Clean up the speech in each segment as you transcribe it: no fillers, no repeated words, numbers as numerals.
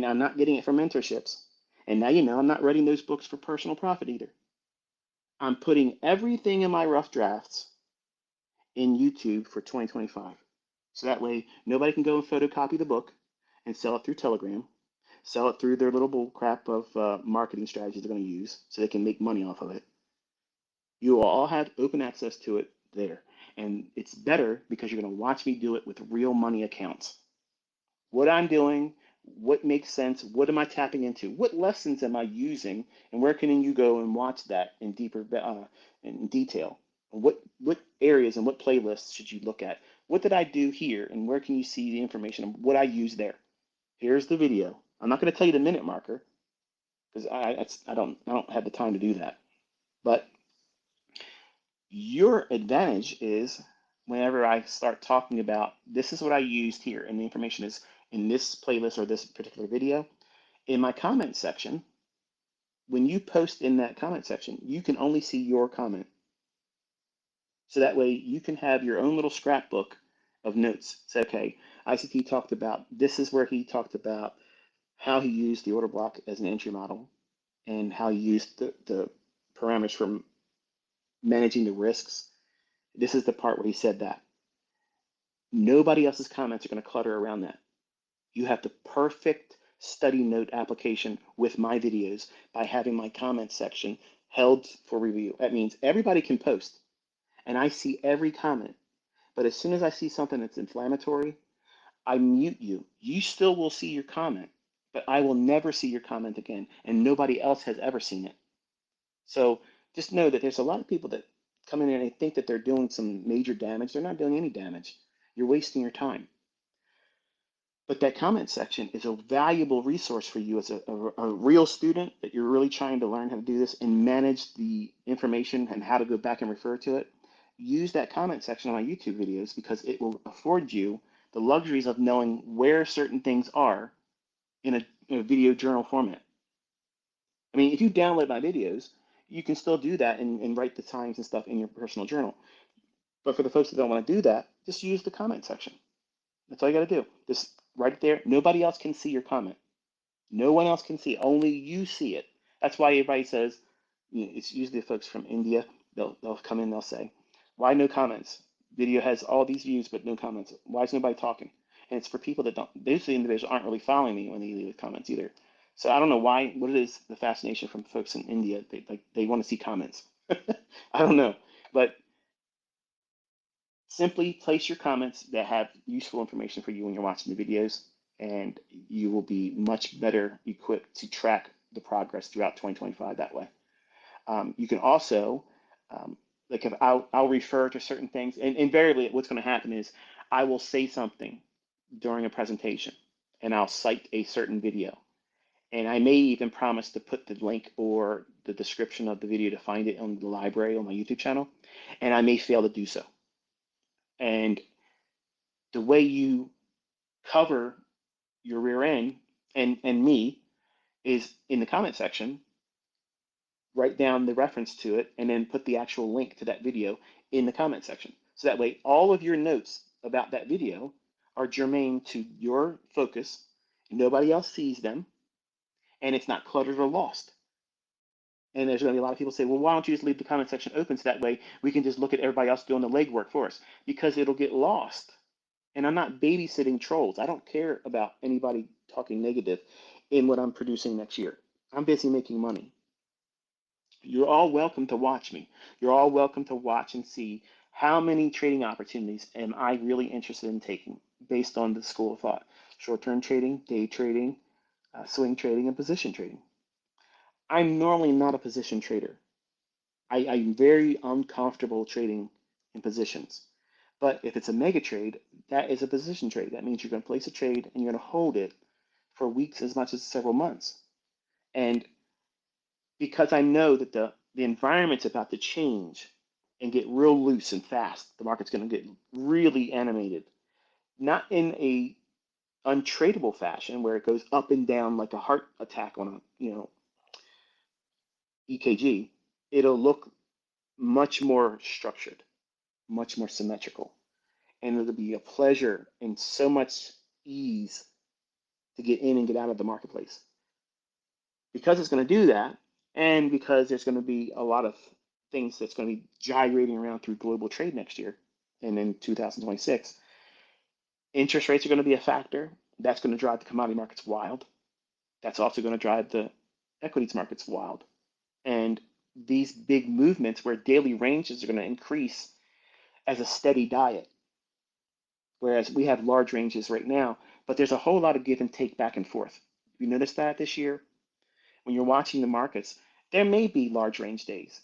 And I'm not getting it from mentorships. And now you know I'm not writing those books for personal profit either. I'm putting everything in my rough drafts in YouTube for 2025. So that way nobody can go and photocopy the book and sell it through Telegram, sell it through their little bull crap of marketing strategies they're going to use so they can make money off of it. You will all have open access to it there. And it's better because you're going to watch me do it with real money accounts. What I'm doing, what makes sense, what am I tapping into, what lessons am I using, and where can you go and watch that in deeper in detail? What areas and what playlists should you look at? What did I do here, and where can you see the information of what I use there? Here's the video. I'm not going to tell you the minute marker because I don't have the time to do that. But your advantage is whenever I start talking about this is what I used here, and the information is in this playlist or this particular video, in my comment section, when you post in that comment section, you can only see your comment. So that way you can have your own little scrapbook of notes. Say, okay, ICT talked about, this is where he talked about how he used the order block as an entry model and how he used the parameters for managing the risks. This is the part where he said that. Nobody else's comments are going to clutter around that. You have the perfect study note application with my videos by having my comment section held for review. That means everybody can post and I see every comment. But as soon as I see something that's inflammatory, I mute you. You still will see your comment, but I will never see your comment again, and nobody else has ever seen it. So just know that there's a lot of people that come in and they think that they're doing some major damage. They're not doing any damage. You're wasting your time. But that comment section is a valuable resource for you as a real student that you're really trying to learn how to do this and manage the information and how to go back and refer to it. Use that comment section on my YouTube videos because it will afford you the luxuries of knowing where certain things are in a video journal format. I mean, if you download my videos, you can still do that and write the times and stuff in your personal journal. But for the folks that don't want to do that, just use the comment section. That's all you got to do. Just write it there. Nobody else can see your comment. No one else can see it. Only you see it. That's why everybody says, you know, it's usually the folks from India. They'll come in. They'll say, "Why no comments? Video has all these views, but no comments. Why is nobody talking?" And it's for people that don't. Those individuals aren't really following me when they leave comments either. So I don't know why. What it is, the fascination from folks in India. They want to see comments. I don't know, but simply place your comments that have useful information for you when you're watching the videos, and you will be much better equipped to track the progress throughout 2025 that way. You can also, like if I'll refer to certain things, and invariably what's going to happen is I will say something during a presentation, and I'll cite a certain video. And I may even promise to put the link or the description of the video to find it on the library on my YouTube channel, and I may fail to do so. And the way you cover your rear end and me is in the comment section, write down the reference to it, and then put the actual link to that video in the comment section. So that way, all of your notes about that video are germane to your focus. Nobody else sees them, and it's not cluttered or lost. And there's going to be a lot of people say, well, why don't you just leave the comment section open so that way we can just look at everybody else doing the legwork for us? Because it'll get lost. And I'm not babysitting trolls. I don't care about anybody talking negative in what I'm producing next year. I'm busy making money. You're all welcome to watch me. You're all welcome to watch and see how many trading opportunities am I really interested in taking based on the school of thought. Short-term trading, day trading, swing trading, and position trading. I'm normally not a position trader. I'm very uncomfortable trading in positions. But if it's a mega trade, that is a position trade. That means you're going to place a trade and you're going to hold it for weeks as much as several months. And because I know that the environment's about to change and get real loose and fast, the market's going to get really animated, not in a untradable fashion where it goes up and down like a heart attack on a EKG. It'll look much more structured, much more symmetrical, and it'll be a pleasure and so much ease to get in and get out of the marketplace. Because it's going to do that, and because there's going to be a lot of things that's going to be gyrating around through global trade next year and in 2026, interest rates are going to be a factor. That's going to drive the commodity markets wild. That's also going to drive the equities markets wild. And these big movements where daily ranges are going to increase as a steady diet, whereas we have large ranges right now, but there's a whole lot of give and take back and forth. You notice that this year? When you're watching the markets, there may be large range days,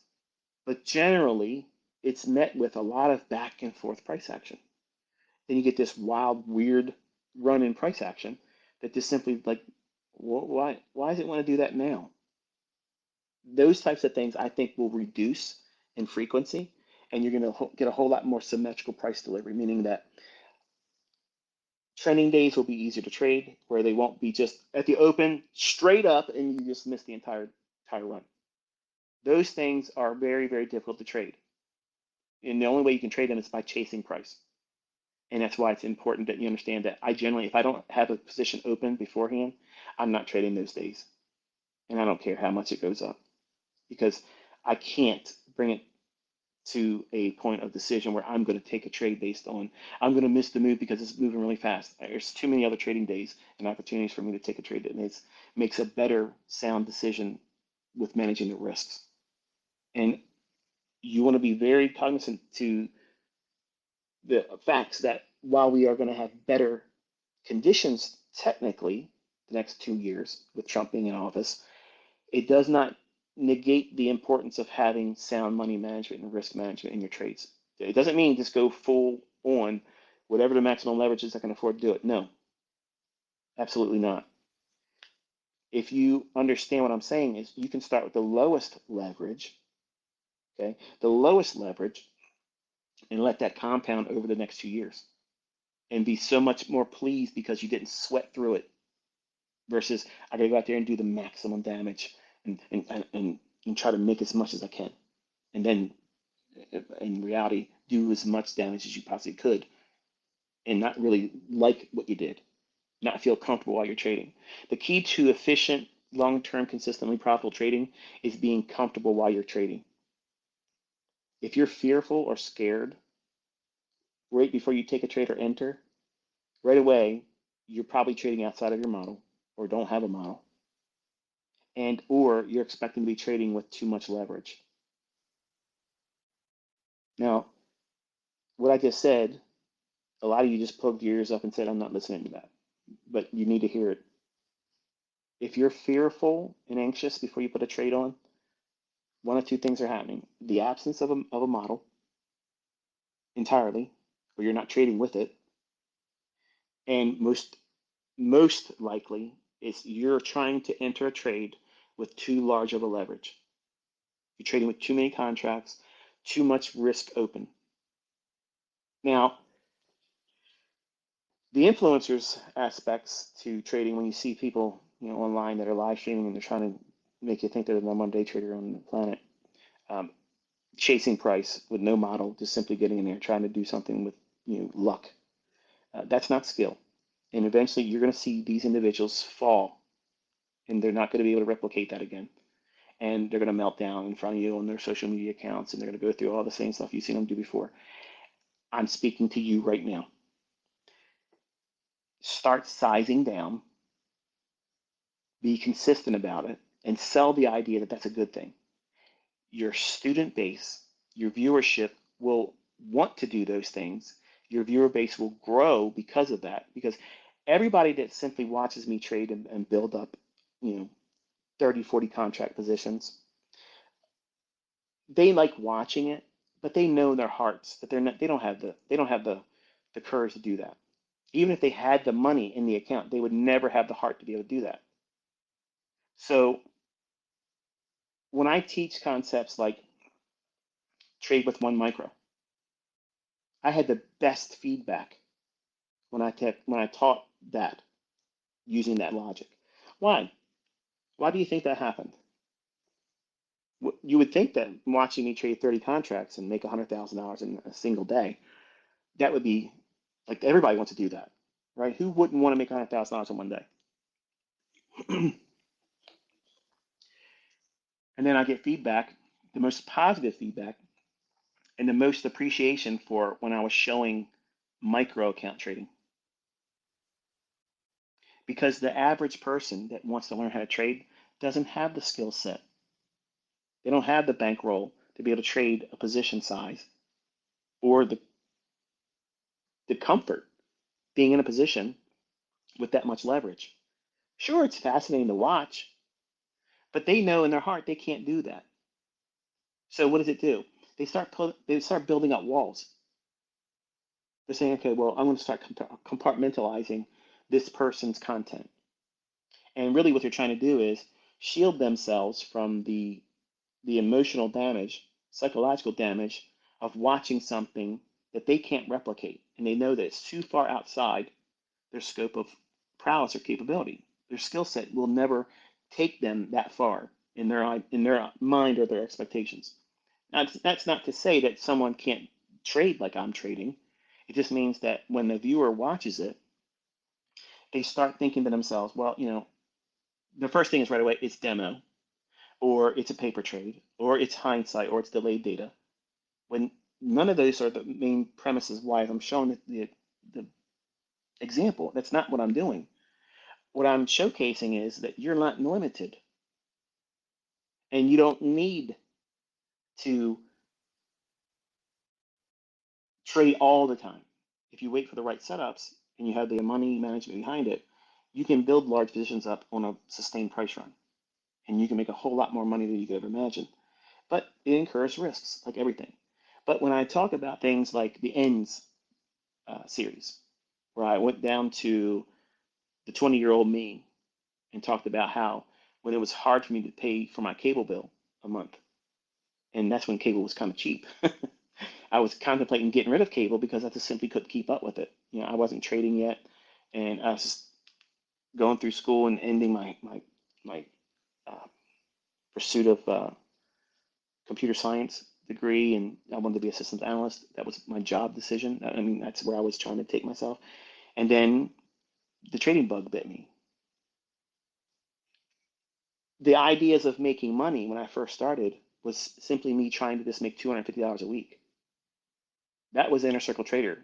but generally it's met with a lot of back and forth price action. Then you get this wild, weird run in price action that just simply like, why does it want to do that now? Those types of things I think will reduce in frequency, and you're going to get a whole lot more symmetrical price delivery, meaning that trending days will be easier to trade, where they won't be just at the open straight up and you just miss the entire run. Those things are very, very difficult to trade. And the only way you can trade them is by chasing price. And that's why it's important that you understand that I generally, if I don't have a position open beforehand, I'm not trading those days. And I don't care how much it goes up because I can't bring it to a point of decision where I'm going to take a trade based on I'm going to miss the move because it's moving really fast. There's too many other trading days and opportunities for me to take a trade that makes a better sound decision with managing the risks. And you want to be very cognizant to the facts that while we are going to have better conditions technically the next 2 years with Trump being in office, it does not negate the importance of having sound money management and risk management in your trades. It doesn't mean just go full on whatever the maximum leverage is I can afford to do it. No, absolutely not. If you understand what I'm saying is you can start with the lowest leverage, okay? The lowest leverage and let that compound over the next 2 years and be so much more pleased because you didn't sweat through it versus I gotta go out there and do the maximum damage and try to make as much as I can. And then in reality, do as much damage as you possibly could and not really like what you did, not feel comfortable while you're trading. The key to efficient, long-term, consistently profitable trading is being comfortable while you're trading. If you're fearful or scared right before you take a trade or enter, right away, you're probably trading outside of your model or don't have a model. And or you're expecting to be trading with too much leverage. Now, what I just said, a lot of you just poked your ears up and said, I'm not listening to that. But you need to hear it. If you're fearful and anxious before you put a trade on, one of two things are happening. The absence of a model entirely, or you're not trading with it. And most likely is you're trying to enter a trade with too large of a leverage. You're trading with too many contracts, too much risk open. Now, the influencers aspects to trading, when you see people online that are live streaming and they're trying to make you think they're the number one day trader on the planet, um, chasing price with no model, just simply getting in there trying to do something with luck. That's not skill. And eventually you're going to see these individuals fall and they're not going to be able to replicate that again. And they're going to melt down in front of you on their social media accounts and they're going to go through all the same stuff you've seen them do before. I'm speaking to you right now. Start sizing down, be consistent about it, and sell the idea that that's a good thing. Your student base, your viewership will want to do those things. Your viewer base will grow because of that. Because everybody that simply watches me trade and build up, 30, 40 contract positions, they like watching it, but they know in their hearts that they don't have the courage to do that. Even if they had the money in the account, they would never have the heart to be able to do that. So when I teach concepts like trade with one micro, I had the best feedback when I taught that using that logic. Why? Why do you think that happened? You would think that watching me trade 30 contracts and make $100,000 in a single day, that would be like everybody wants to do that, right? Who wouldn't want to make $100,000 in one day? And then I get feedback, the most positive feedback, and the most appreciation for when I was showing micro account trading. Because the average person that wants to learn how to trade doesn't have the skill set. They don't have the bankroll to be able to trade a position size or the comfort being in a position with that much leverage. Sure, it's fascinating to watch, but they know in their heart they can't do that. So what does it do? They start building up walls. They're saying, okay, well, I'm going to start compartmentalizing this person's content. And really what they're trying to do is shield themselves from the emotional damage, psychological damage of watching something that they can't replicate. And they know that it's too far outside their scope of prowess or capability. Their skill set will never take them that far in their mind or their expectations. Now, that's not to say that someone can't trade like I'm trading. It just means that when the viewer watches it, they start thinking to themselves, well, the first thing is right away, it's demo, or it's a paper trade, or it's hindsight, or it's delayed data. When none of those are the main premises why I'm showing the example, that's not what I'm doing. What I'm showcasing is that you're not limited and you don't need to trade all the time. If you wait for the right setups and you have the money management behind it, you can build large positions up on a sustained price run and you can make a whole lot more money than you could ever imagine. But it incurs risks like everything. But when I talk about things like the ends series, where I went down to the 20-year-old me and talked about how when it was hard for me to pay for my cable bill a month, and that's when cable was kind of cheap. I was contemplating getting rid of cable because I just simply couldn't keep up with it. I wasn't trading yet, and I was just going through school and ending my uh, pursuit of computer science degree, and I wanted to be a systems analyst. That was my job decision. I mean, that's where I was trying to take myself. And then the trading bug bit me. The ideas of making money when I first started was simply me trying to just make $250 a week. That was Inner Circle Trader,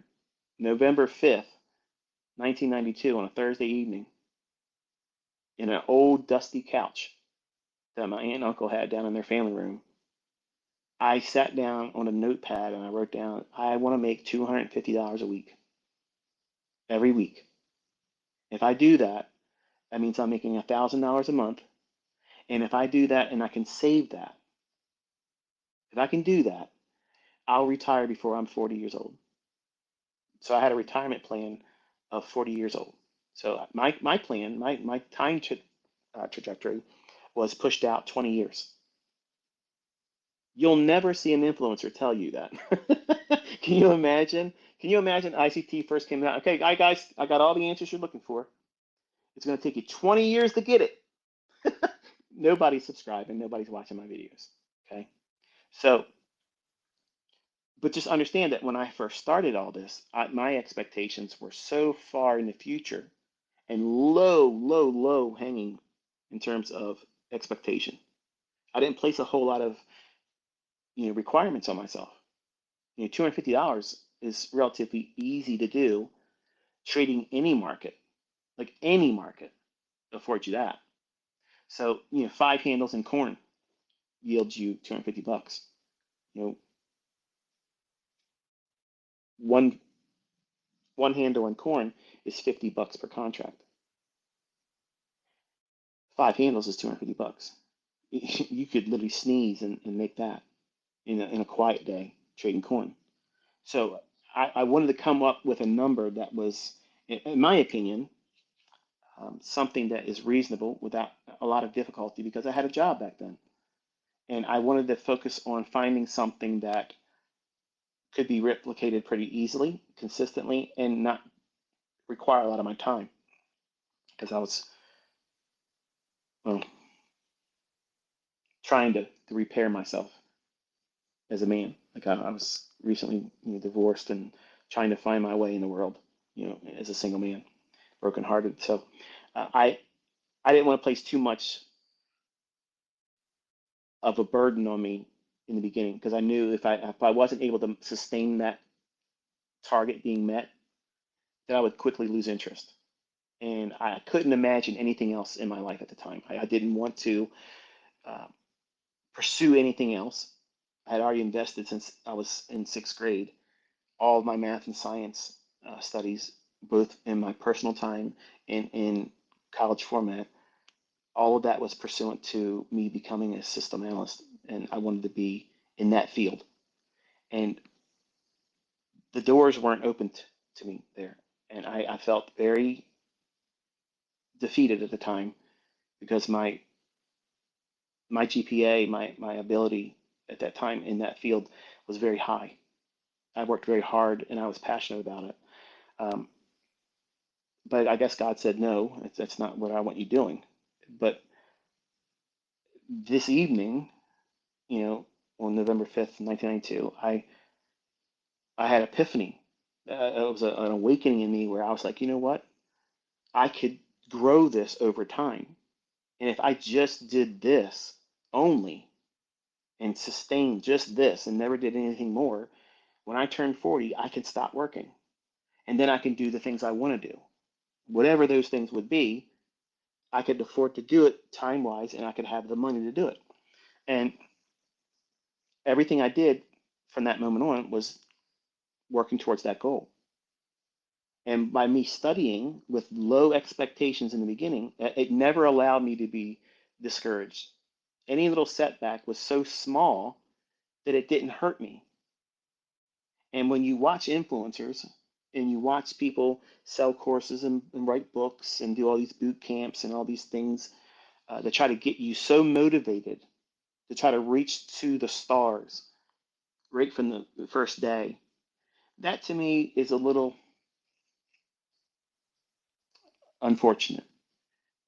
November 5th, 1992, on a Thursday evening, in an old dusty couch that my aunt and uncle had down in their family room. I sat down on a notepad and I wrote down, I want to make $250 a week, every week. If I do that, that means I'm making $1,000 a month. And if I do that and I can save that, if I can do that, I'll retire before I'm 40 years old. So I had a retirement plan of 40 years old. So my plan, my trajectory was pushed out 20 years. You'll never see an influencer tell you that. Can you imagine? Can you imagine ICT first came out? Okay, guys, I got all the answers you're looking for. It's going to take you 20 years to get it. Nobody's subscribing. Nobody's watching my videos. Okay. So, but just understand that when I first started all this, my expectations were so far in the future and low, low, low hanging in terms of expectation. I didn't place a whole lot of requirements on myself. $250 is relatively easy to do. Trading any market, like any market, affords you that. So, five handles in corn yields you $250. You know, one one handle in corn is $50 per contract. Five handles is $250. You could literally sneeze and make that in a quiet day trading corn. So I wanted to come up with a number that was, in my opinion, something that is reasonable without a lot of difficulty because I had a job back then. And I wanted to focus on finding something that could be replicated pretty easily, consistently, and not require a lot of my time because I was well, trying to repair myself as a man. Like I was recently divorced and trying to find my way in the world, as a single man, brokenhearted. So I I didn't want to place too much of a burden on me in the beginning because I knew if I wasn't able to sustain that target being met, that I would quickly lose interest. And I couldn't imagine anything else in my life at the time. I didn't want to uh, pursue anything else. I had already invested since I was in sixth grade all of my math and science studies, both in my personal time and in college format. All of that was pursuant to me becoming a system analyst, and I wanted to be in that field. And the doors weren't opened to me there, and I felt very defeated at the time because my GPA, my ability at that time in that field was very high. I worked very hard and I was passionate about it. Um, but I guess God said, no, that's not what I want you doing. But this evening, on November 5th, 1992, I had epiphany. It was an awakening in me where I was like, you know what? I could grow this over time. And if I just did this only and sustained just this and never did anything more, when I turn 40, I can stop working. And then I can do the things I want to do. Whatever those things would be, I could afford to do it time wise and I could have the money to do it. And everything I did from that moment on was working towards that goal. And by me studying with low expectations in the beginning, it never allowed me to be discouraged. Any little setback was so small that it didn't hurt me. And when you watch influencers and you watch people sell courses and write books and do all these boot camps and all these things that try to get you so motivated to try to reach to the stars right from the first day, that to me is a little unfortunate.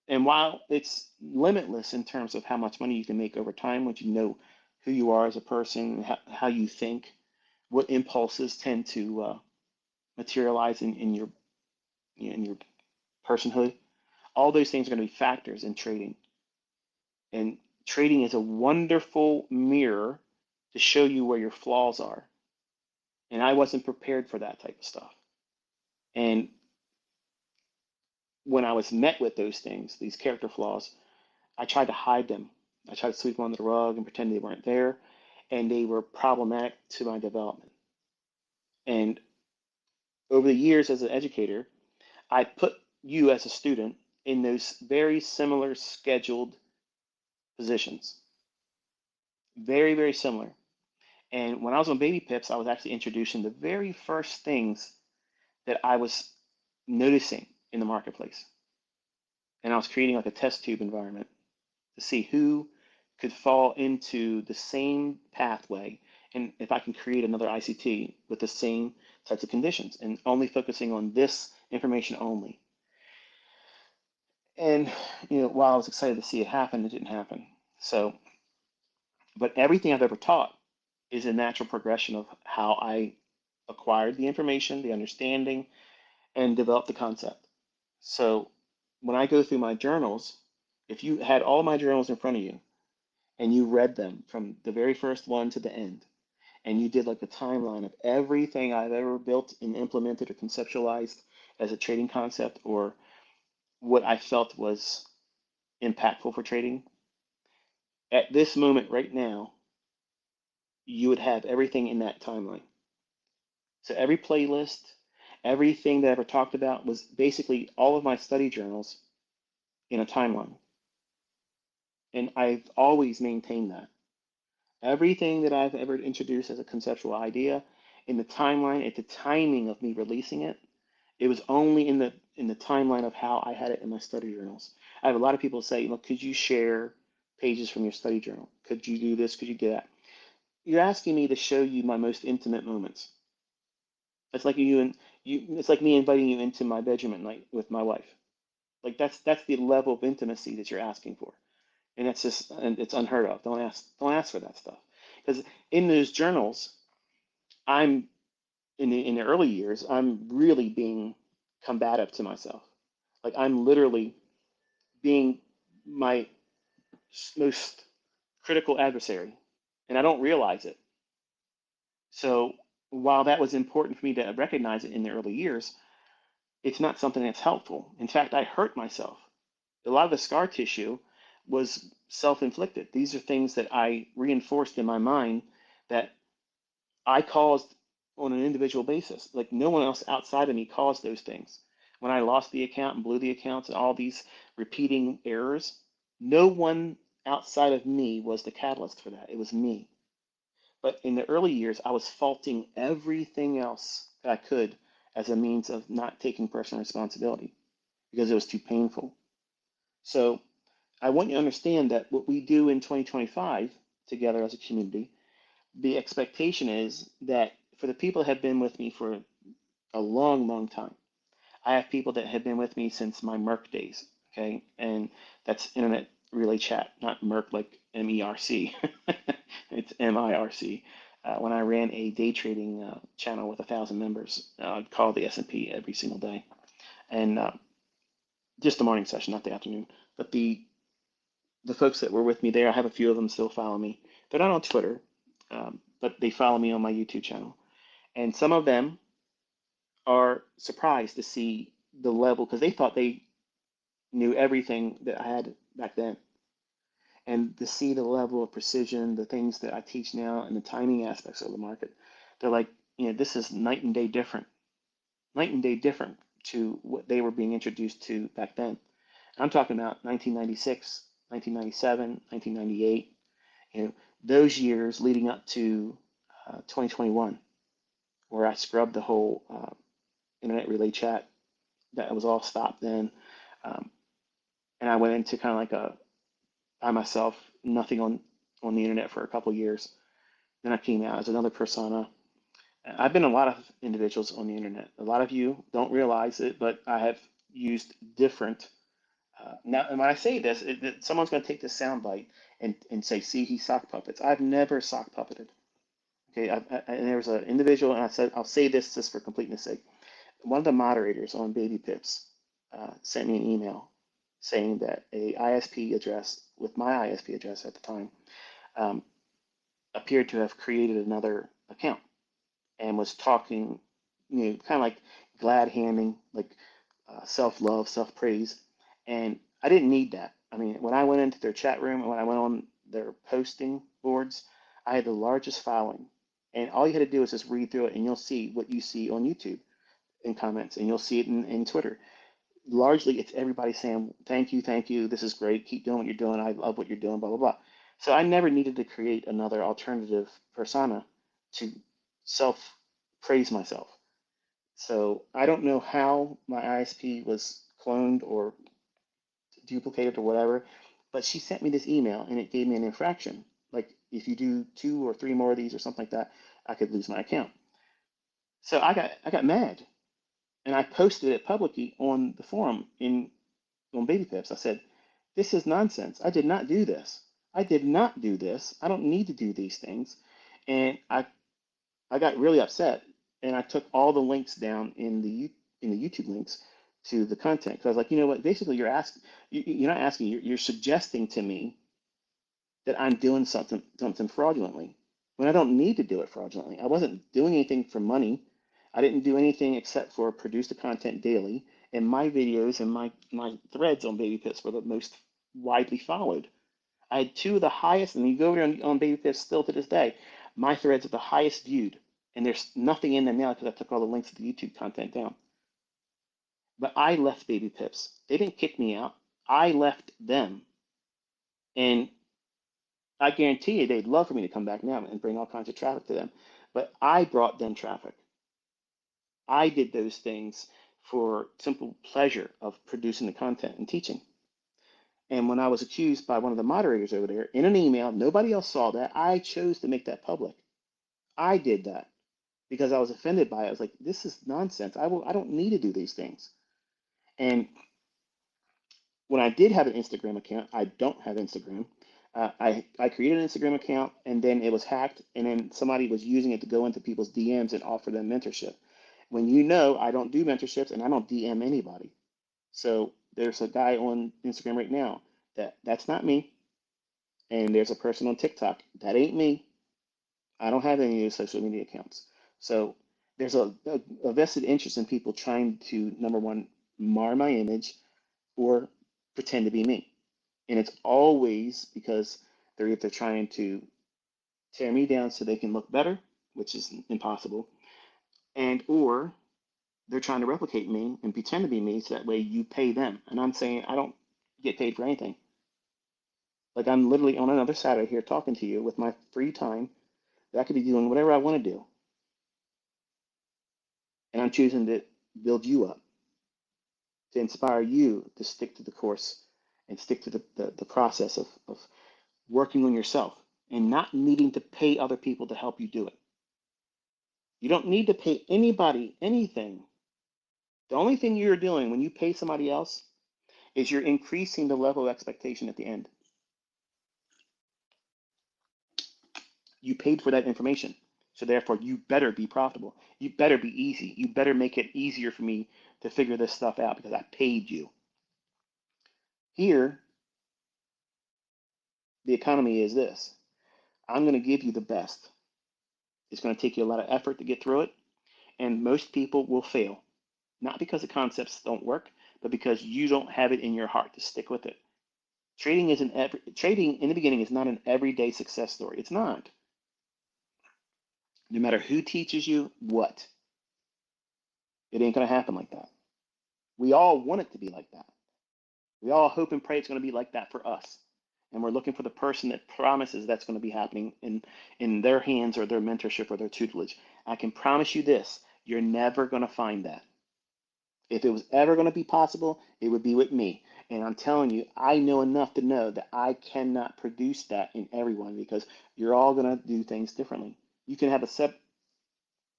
And while it's limitless in terms of how much money you can make over time, once you know who you are as a person, how you think, what impulses tend to materialize in your personhood, all those things are going to be factors in trading. And trading is a wonderful mirror to show you where your flaws are. And I wasn't prepared for that type of stuff. And when I was met with those things, these character flaws, I tried to hide them. I tried to sweep them under the rug and pretend they weren't there, and they were problematic to my development. And over the years as an educator, I put you as a student in those very similar scheduled positions, very, very similar. And when I was on Baby Pips, I was actually introducing the very first things that I was noticing in the marketplace. And I was creating like a test tube environment to see who could fall into the same pathway and if I can create another ICT with the same types of conditions and only focusing on this information only. And while I was excited to see it happen, it didn't happen. So, but everything I've ever taught is a natural progression of how I acquired the information, the understanding, and developed the concept. So when I go through my journals, if you had all my journals in front of you and you read them from the very first one to the end, and you did like a timeline of everything I've ever built and implemented or conceptualized as a trading concept or what I felt was impactful for trading, at this moment right now, you would have everything in that timeline. So every playlist, everything that I ever talked about was basically all of my study journals in a timeline. And I've always maintained that. Everything that I've ever introduced as a conceptual idea in the timeline, at the timing of me releasing it, it was only in the timeline of how I had it in my study journals. I have a lot of people say, look, could you share pages from your study journal? Could you do this? Could you do that? You're asking me to show you my most intimate moments. It's like it's like me inviting you into my bedroom at night with my wife. Like that's the level of intimacy that you're asking for. And it's unheard of. Don't ask for that stuff. Because in those journals, I'm in the early years, I'm really being combative to myself. Like I'm literally being my most critical adversary, and I don't realize it. So while that was important for me to recognize it in the early years, it's not something that's helpful. In fact, I hurt myself. A lot of the scar tissue was self-inflicted. These are things that I reinforced in my mind that I caused on an individual basis. Like no one else outside of me caused those things. When I lost the account and blew the accounts and all these repeating errors, no one outside of me was the catalyst for that. It was me. But in the early years, I was faulting everything else that I could as a means of not taking personal responsibility because it was too painful. So I want you to understand that what we do in 2025 together as a community, the expectation is that for the people that have been with me for a long, long time, I have people that have been with me since my Merck days, okay? And that's internet relay chat, not Merck like MERC. It's MIRC. When I ran a day trading channel with 1,000 members, I'd call the S&P every single day. And just the morning session, not the afternoon. But the folks that were with me there, I have a few of them still follow me. They're not on Twitter, but they follow me on my YouTube channel. And some of them are surprised to see the level because they thought they knew everything that I had back then. And to see the level of precision, the things that I teach now, and the timing aspects of the market, they're like, this is night and day different to what they were being introduced to back then. I'm talking about 1996, 1997, 1998, those years leading up to 2021, where I scrubbed the whole internet relay chat. That was all stopped then. Um, and I went into kind of like by myself, nothing on the internet for a couple of years. Then I came out as another persona. I've been a lot of individuals on the internet. A lot of you don't realize it, but I have used different. Now, and when I say this, someone's going to take this soundbite and say, "See, he sock puppets." I've never sock puppeted. Okay, and there was an individual, and I said, I'll say this just for completeness sake. One of the moderators on Baby Pips sent me an email saying that a ISP address with my ISP address at the time um, appeared to have created another account and was talking, kind of like glad handing, like self-love, self-praise. And I didn't need that. I mean, when I went into their chat room and when I went on their posting boards, I had the largest following. And all you had to do is just read through it and you'll see what you see on YouTube in comments and you'll see it in Twitter. Largely, it's everybody saying, thank you, this is great, keep doing what you're doing, I love what you're doing, blah, blah, blah. So I never needed to create another alternative persona to self praise myself. So I don't know how my ISP was cloned or duplicated or whatever, but she sent me this email and it gave me an infraction. Like if you do 2 or 3 more of these or something like that, I could lose my account. So I got mad and I posted it publicly on the forum on Baby Pips. I said, "This is nonsense. I did not do this. I did not do this. I don't need to do these things." And I got really upset and I took all the links down in the YouTube links to the content because I was like, you know what? Basically, you're not asking, you're suggesting to me that I'm doing something fraudulently when I don't need to do it fraudulently. I wasn't doing anything for money. I didn't do anything except for produce the content daily, and my videos and my threads on Baby Pits were the most widely followed. I had 2 of the highest, and you go over on Baby Pits still to this day, my threads are the highest viewed, and there's nothing in them now because I took all the links to the YouTube content down. But I left Baby Pips. They didn't kick me out. I left them. And I guarantee you they'd love for me to come back now and bring all kinds of traffic to them. But I brought them traffic. I did those things for simple pleasure of producing the content and teaching. And when I was accused by one of the moderators over there in an email, nobody else saw that. I chose to make that public. I did that because I was offended by it. I was like, this is nonsense. I don't need to do these things. And when I did have an Instagram account, I don't have Instagram. I created an Instagram account and then it was hacked, and then somebody was using it to go into people's DMs and offer them mentorship. When I don't do mentorships and I don't DM anybody. So there's a guy on Instagram right now That's not me. And there's a person on TikTok, that ain't me. I don't have any of those social media accounts. So there's a vested interest in people trying to, number one, mar my image or pretend to be me. And it's always because they're either trying to tear me down so they can look better, which is impossible, and or they're trying to replicate me and pretend to be me so that way you pay them. And I'm saying I don't get paid for anything. Like I'm literally on another Saturday here talking to you with my free time that I could be doing whatever I want to do. And I'm choosing to build you up, to inspire you to stick to the course and stick to the process of working on yourself and not needing to pay other people to help you do it. You don't need to pay anybody anything. The only thing you're doing when you pay somebody else is you're increasing the level of expectation at the end. You paid for that information. So therefore, you better be profitable. You better be easy. You better make it easier for me to figure this stuff out because I paid you. Here, the economy is this. I'm going to give you the best. It's going to take you a lot of effort to get through it, and most people will fail. Not because the concepts don't work, but because you don't have it in your heart to stick with it. Trading in the beginning is not an everyday success story. It's not. No matter who teaches you what, it ain't going to happen like that. We all want it to be like that. We all hope and pray it's going to be like that for us. And we're looking for the person that promises that's going to be happening in their hands or their mentorship or their tutelage. I can promise you this, you're never going to find that. If it was ever going to be possible, it would be with me. And I'm telling you, I know enough to know that I cannot produce that in everyone because you're all going to do things differently. You can have a set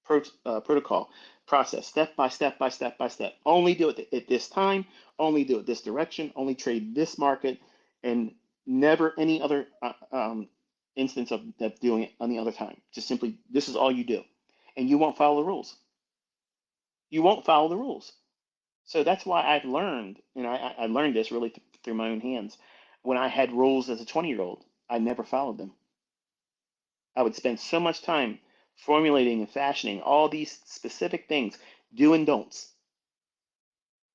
protocol process, step by step by step by step. Only do it at this time, only do it this direction, only trade this market, and never any other instance of doing it any other time. Just simply, this is all you do. And you won't follow the rules. You won't follow the rules. So that's why I've learned, and I learned this really through my own hands. When I had rules as a 20-year-old, I never followed them. I would spend so much time formulating and fashioning all these specific things, do and don'ts.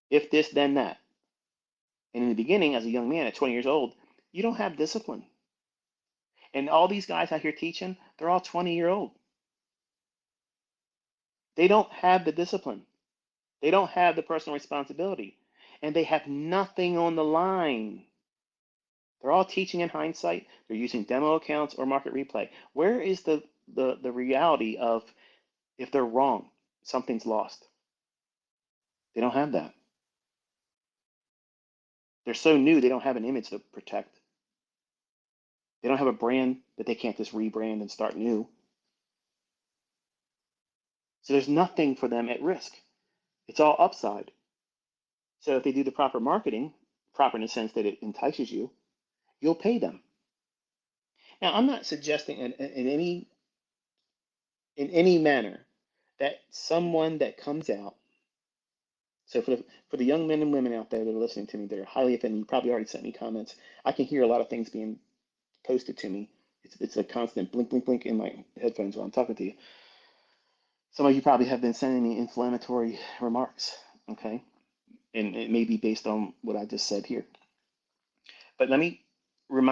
If this, then that. And in the beginning, as a young man at 20 years old, you don't have discipline. And all these guys out here teaching, they're all 20-year-old. They don't have the discipline. They don't have the personal responsibility. And they have nothing on the line. They're all teaching in hindsight. They're using demo accounts or market replay. Where is the reality of if they're wrong, something's lost? They don't have that. They're so new, they don't have an image to protect. They don't have a brand that they can't just rebrand and start new. So there's nothing for them at risk. It's all upside. So if they do the proper marketing, proper in the sense that it entices you, you'll pay them. Now, I'm not suggesting in any manner that someone that comes out. So for the young men and women out there that are listening to me that are highly offended, you probably already sent me comments. I can hear a lot of things being posted to me. It's a constant blink, blink, blink in my headphones while I'm talking to you. Some of you probably have been sending me inflammatory remarks, okay? And it may be based on what I just said here. But let me